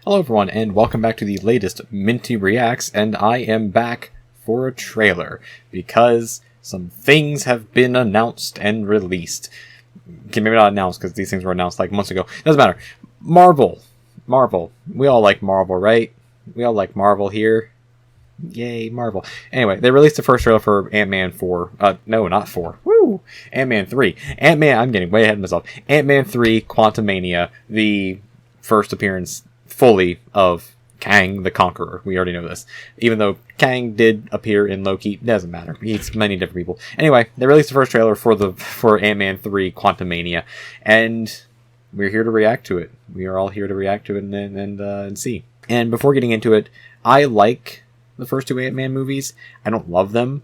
Hello everyone, and welcome back to the latest Minty Reacts, and I am back for a trailer, because some things have been announced and released. Okay, maybe not announced, because these things were announced like months ago. Doesn't matter. Marvel. We all like Marvel, right? We all like Marvel here. Yay, Marvel. Anyway, they released the first trailer for Ant-Man 4. No, not 4. Woo! Ant-Man 3. I'm getting way ahead of myself. Ant-Man 3 Quantumania, the first appearance fully of Kang the Conqueror. We already know this. Even though Kang did appear in Loki, doesn't matter. He's many different people. Anyway, they released the first trailer for Ant-Man 3 Quantumania, and we're here to react to it. We are all here to react to it and see. And before getting into it, I like the first two Ant-Man movies. I don't love them.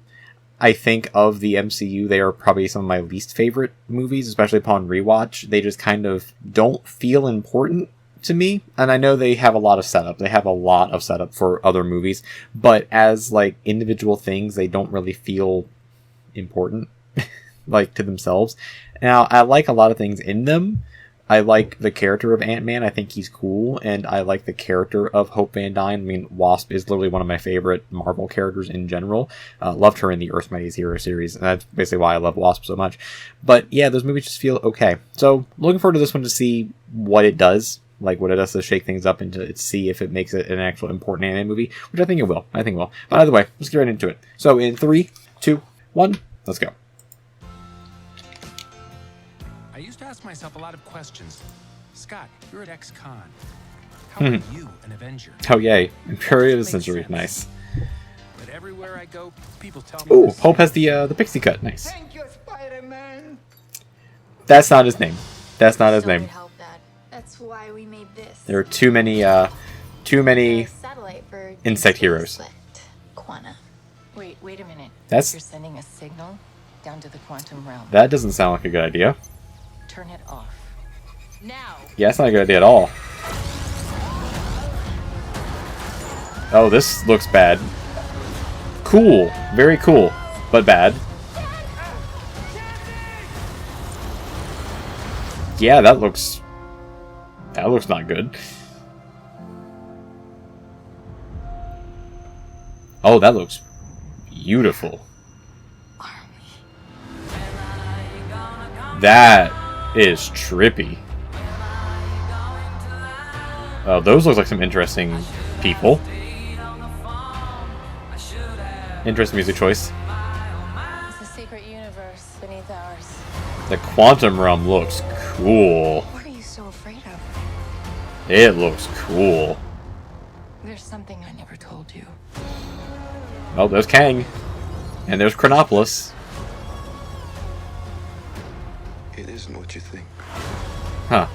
I think of the MCU, they are probably some of my least favorite movies, especially upon rewatch. They just kind of don't feel important to me, and I know they have a lot of setup. They have a lot of setup for other movies, but as like individual things, they don't really feel important, like to themselves. Now, I like a lot of things in them. I like the character of Ant-Man. I think he's cool, and I like the character of Hope Van Dyne. I mean, Wasp is literally one of my favorite Marvel characters in general. Loved her in the Earth's Mightiest Hero series, and that's basically why I love Wasp so much. But yeah, those movies just feel okay. So, looking forward to this one to see what it does. Like what it does to shake things up and to see if it makes it an actual important anime movie, which I think it will. But either way, let's get right into it. So in 3, 2, 1, let's go. I used to ask myself a lot of questions. Scott, you're at X-Con. How are you an Avenger? Oh yay, Imperial of the Century, nice. But everywhere I go, people tell me. Ooh, Hope has the pixie cut, nice. Thank you, Spider-Man. That's not his name. That's not his name. That's why we made this. There are too many insect heroes. Quanta. Wait a minute. You're sending a signal down to the quantum realm. That doesn't sound like a good idea. Turn it off. Now. Yeah, that's not a good idea at all. Oh, this looks bad. Cool. Very cool. But bad. Yeah, that looks not good. Oh, that looks beautiful. That is trippy. Oh, those look like some interesting people. Interesting music choice. It's a secret universe beneath ours. The quantum realm looks cool. What are you so afraid of? It looks cool. There's something I never told you. Oh, there's Kang. And there's Chronopolis. It isn't what you think. Huh.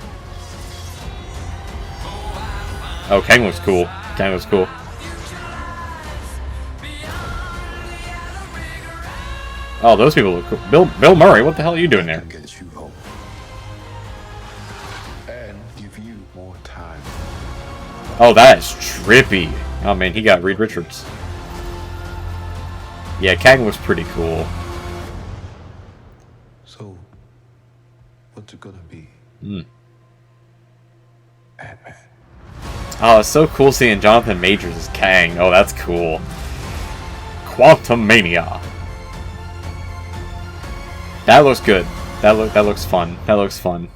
Oh, Kang looks cool. Kang looks cool. Oh, those people look cool. Bill Murray, what the hell are you doing there? Get you home. And give you more time. Oh, that is trippy. Oh man, he got Reed Richards. Yeah, Kang was pretty cool. So, what's it gonna be? Ant-Man. Oh, it's so cool seeing Jonathan Majors as Kang. Oh, that's cool. Quantumania. That looks good. That looks fun. That looks fun.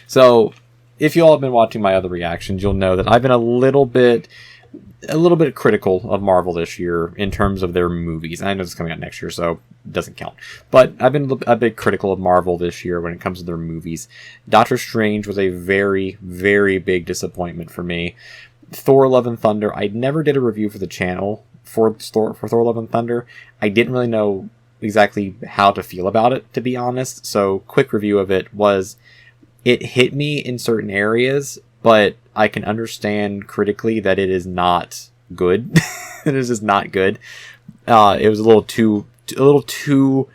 So, if you all have been watching my other reactions, you'll know that I've been a little bit critical of Marvel this year in terms of their movies. I know it's coming out next year, so it doesn't count. But I've been a bit critical of Marvel this year when it comes to their movies. Doctor Strange was a very, very big disappointment for me. Thor: Love and Thunder, I never did a review for the channel for Thor: Love and Thunder. I didn't really know exactly how to feel about it, to be honest. So, quick review of it was, it hit me in certain areas, but I can understand critically that it is not good. It is just not good. It was a little too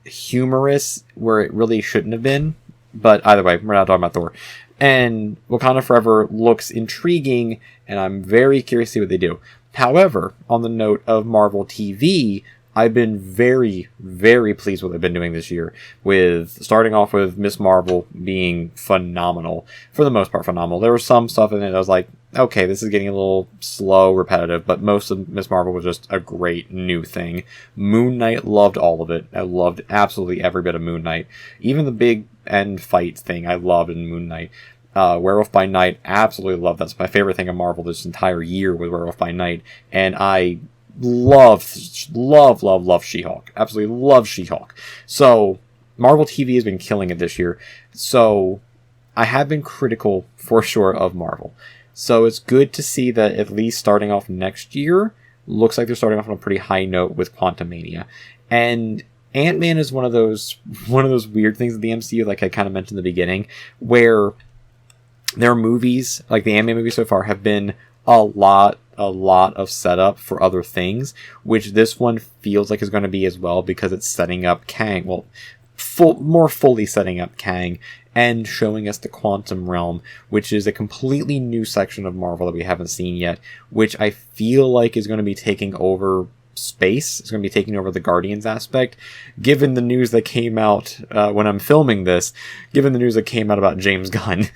humorous where it really shouldn't have been. But either way, we're not talking about Thor. And Wakanda Forever looks intriguing, and I'm very curious to see what they do. However, on the note of Marvel TV, I've been very, very pleased with what they've been doing this year, with starting off with Miss Marvel being phenomenal. For the most part, phenomenal. There was some stuff in it I was like, okay, this is getting a little slow, repetitive, but most of Miss Marvel was just a great new thing. Moon Knight, loved all of it. I loved absolutely every bit of Moon Knight. Even the big end fight thing I loved in Moon Knight. Werewolf by Night, absolutely love. That's my favorite thing of Marvel this entire year with Werewolf by Night. And I love She-Hulk. Absolutely love She-Hulk. So, Marvel TV has been killing it this year. So, I have been critical, for sure, of Marvel. So, it's good to see that at least starting off next year, looks like they're starting off on a pretty high note with Quantumania. And Ant-Man is one of those weird things of the MCU, like I kind of mentioned in the beginning, where their movies, like the Ant-Man movies so far, have been a lot of setup for other things, which this one feels like is going to be as well, because it's setting up Kang, well, more fully setting up Kang, and showing us the quantum realm, which is a completely new section of Marvel that we haven't seen yet, which I feel like is going to be taking over space. It's going to be taking over the Guardians aspect, given the news that came out when I'm filming this, given the news that came out about James Gunn.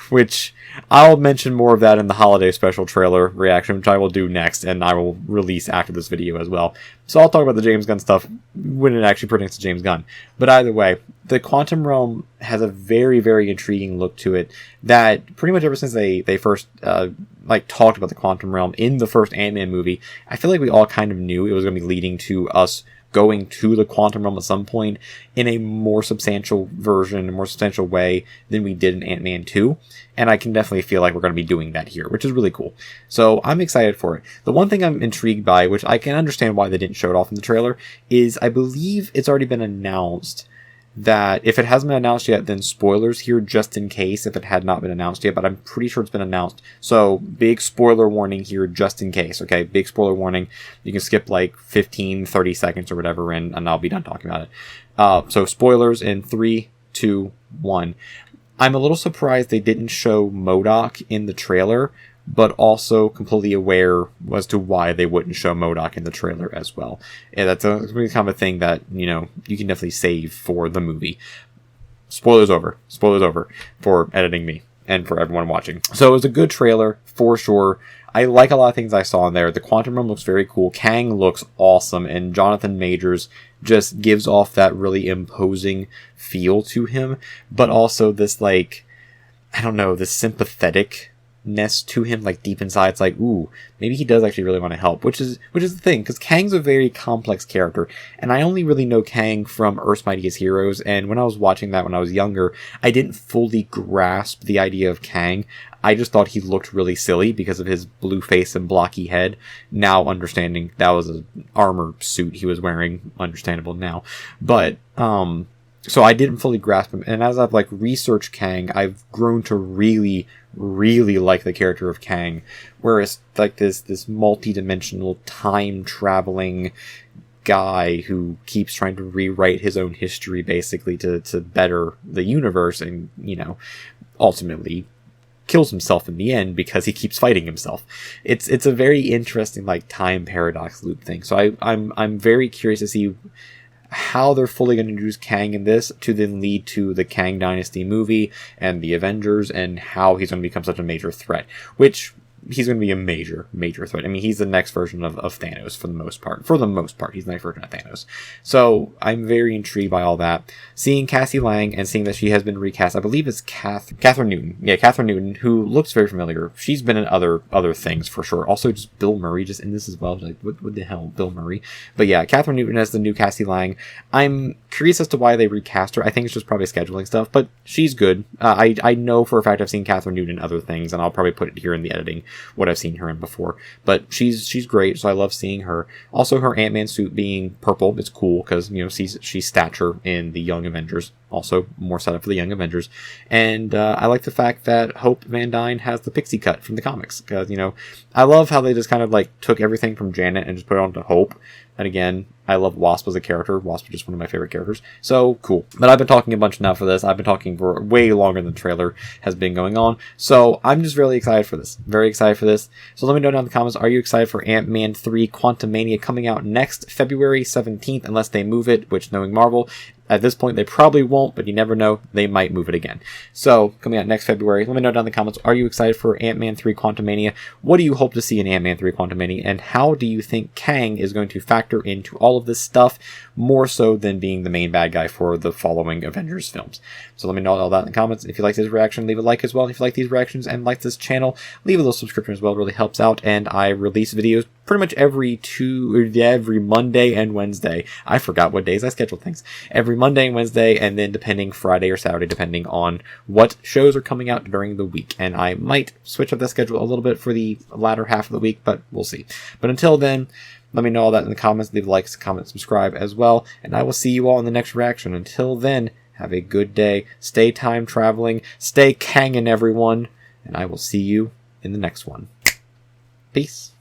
Which I'll mention more of that in the holiday special trailer reaction, which I will do next, and I will release after this video as well. So I'll talk about the James Gunn stuff when it actually pertains to James Gunn. But either way, the Quantum Realm has a very, very intriguing look to it that pretty much ever since they first talked about the Quantum Realm in the first Ant-Man movie, I feel like we all kind of knew it was going to be leading to us going to the Quantum Realm at some point in a more substantial version, a more substantial way than we did in Ant-Man 2. And I can definitely feel like we're going to be doing that here, which is really cool. So I'm excited for it. The one thing I'm intrigued by, which I can understand why they didn't show it off in the trailer, is I believe it's already been announced that if it hasn't been announced yet, then spoilers here just in case if it had not been announced yet, but I'm pretty sure it's been announced. So big spoiler warning here just in case, okay? Big spoiler warning. You can skip like 15, 30 seconds or whatever, and I'll be done talking about it. So spoilers in 3, 2, 1. I'm a little surprised they didn't show MODOK in the trailer, but also completely aware as to why they wouldn't show MODOK in the trailer as well. And that's a kind of a thing that, you can definitely save for the movie. Spoilers over. Spoilers over for editing me and for everyone watching. So it was a good trailer, for sure. I like a lot of things I saw in there. The Quantum Realm looks very cool. Kang looks awesome. And Jonathan Majors just gives off that really imposing feel to him. But also this, this sympatheticness to him, like deep inside. It's like, ooh, maybe he does actually really want to help. Which is the thing, because Kang's a very complex character. And I only really know Kang from Earth's Mightiest Heroes. And when I was watching that when I was younger, I didn't fully grasp the idea of Kang. I just thought he looked really silly because of his blue face and blocky head. Now understanding that was an armor suit he was wearing, understandable now. But, so I didn't fully grasp him. And as I've researched Kang, I've grown to really, really like the character of Kang. Whereas this multi-dimensional time traveling guy who keeps trying to rewrite his own history basically to better the universe and, ultimately kills himself in the end because he keeps fighting himself. It's a very interesting time paradox loop thing. So I'm very curious to see how they're fully going to introduce Kang in this to then lead to the Kang Dynasty movie and the Avengers and how he's going to become such a major threat, which he's going to be a major threat. I mean, he's the next version of Thanos for the most part. For the most part, he's the next version of Thanos. So I'm very intrigued by all that. Seeing Cassie Lang and seeing that she has been recast, I believe it's Catherine Newton. Yeah, Catherine Newton, who looks very familiar. She's been in other things for sure. Also, just Bill Murray just in this as well. What the hell, Bill Murray? But yeah, Catherine Newton as the new Cassie Lang. I'm curious as to why they recast her. I think it's just probably scheduling stuff, but she's good. I know for a fact I've seen Catherine Newton in other things, and I'll probably put it here in the editing what I've seen her in before. But she's great, so I love seeing her. Also, her Ant-Man suit being purple, it's cool because she's stature in the Young Avengers. Also, more setup for the Young Avengers. And I like the fact that Hope Van Dyne has the pixie cut from the comics. Because, you know, I love how they just kind of like took everything from Janet and just put it onto Hope. And again, I love Wasp as a character. Wasp is just one of my favorite characters. So, cool. But I've been talking a bunch now for this. I've been talking for way longer than the trailer has been going on. So, I'm just really excited for this. Very excited for this. So, let me know down in the comments, are you excited for Ant-Man 3 Quantumania coming out next February 17th, unless they move it, which knowing Marvel, at this point, they probably won't, but you never know. They might move it again. So, coming out next February, let me know down in the comments, are you excited for Ant-Man 3 Quantumania? What do you hope to see in Ant-Man 3 Quantumania? And how do you think Kang is going to factor into all of this stuff, more so than being the main bad guy for the following Avengers films? So let me know all that in the comments. If you like this reaction, leave a like as well. If you like these reactions and like this channel, leave a little subscription as well. It really helps out. And I release videos pretty much every Monday and Wednesday. I forgot what days I schedule things. Every Monday and Wednesday, and then depending Friday or Saturday, depending on what shows are coming out during the week. And I might switch up the schedule a little bit for the latter half of the week, but we'll see. But until then, let me know all that in the comments. Leave likes, comment, subscribe as well. And I will see you all in the next reaction. Until then, have a good day. Stay time traveling. Stay Kangin', everyone. And I will see you in the next one. Peace.